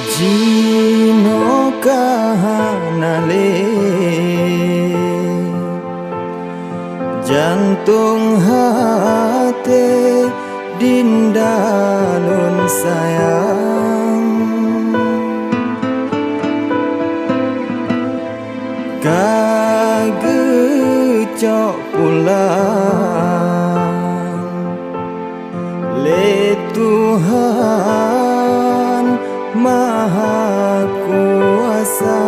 Jino kahanale jantung hati dindalun sayang kagecok pulang le Tuhan Maha Kuasa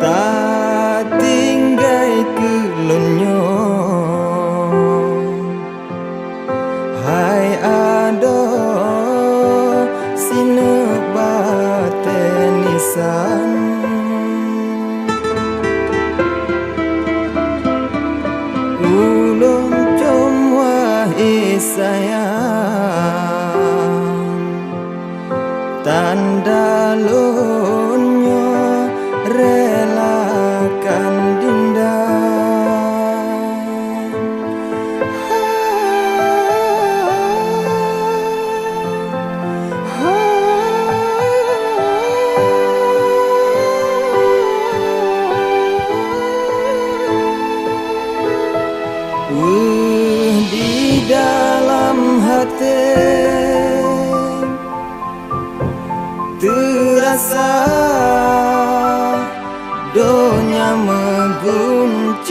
tak tinggai kelonyo hai ado sinebaten nisan ulun sayang tanda lonyo relakan dinda di dalam hati terasa donya mengguncang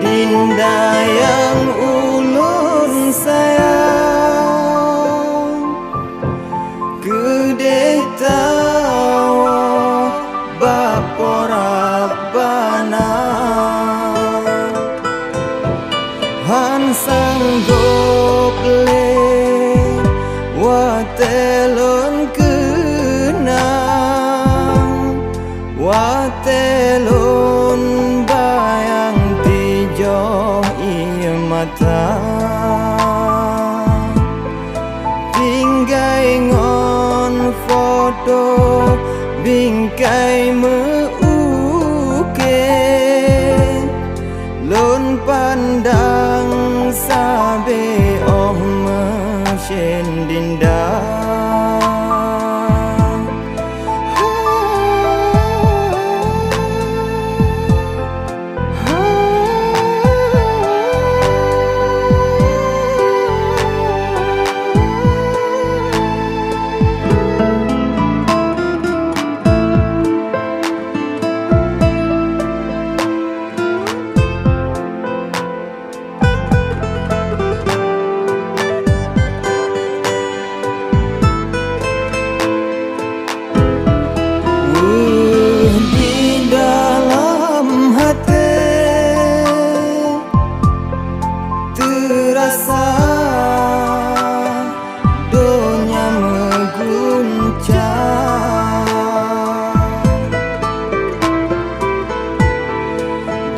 dinda yang ulun sayang gede tawa Baporabana han sanggup le watelon kenang watelon bayang tijo mata tinggai ngon foto bingkai meuke lon pandang sabe oh mesyen dinda terasa donya mengguncang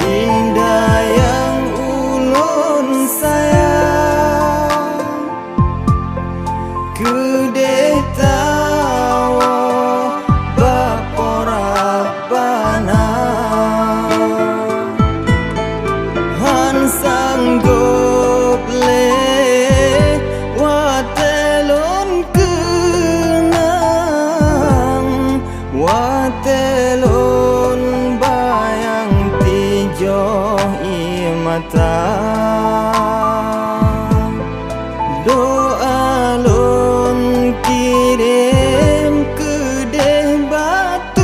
dinda yang ulun sayang gede tawa Baporabana han sanggup watelon kenang watelon bayang tijo mata doa lon kirim kedeh batuhan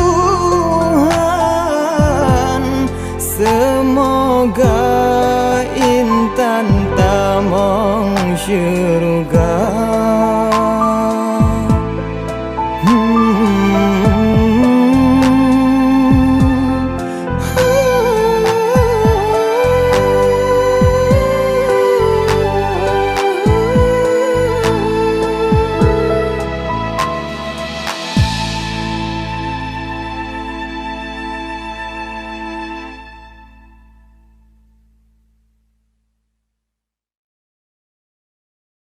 semoga intan tamong syurga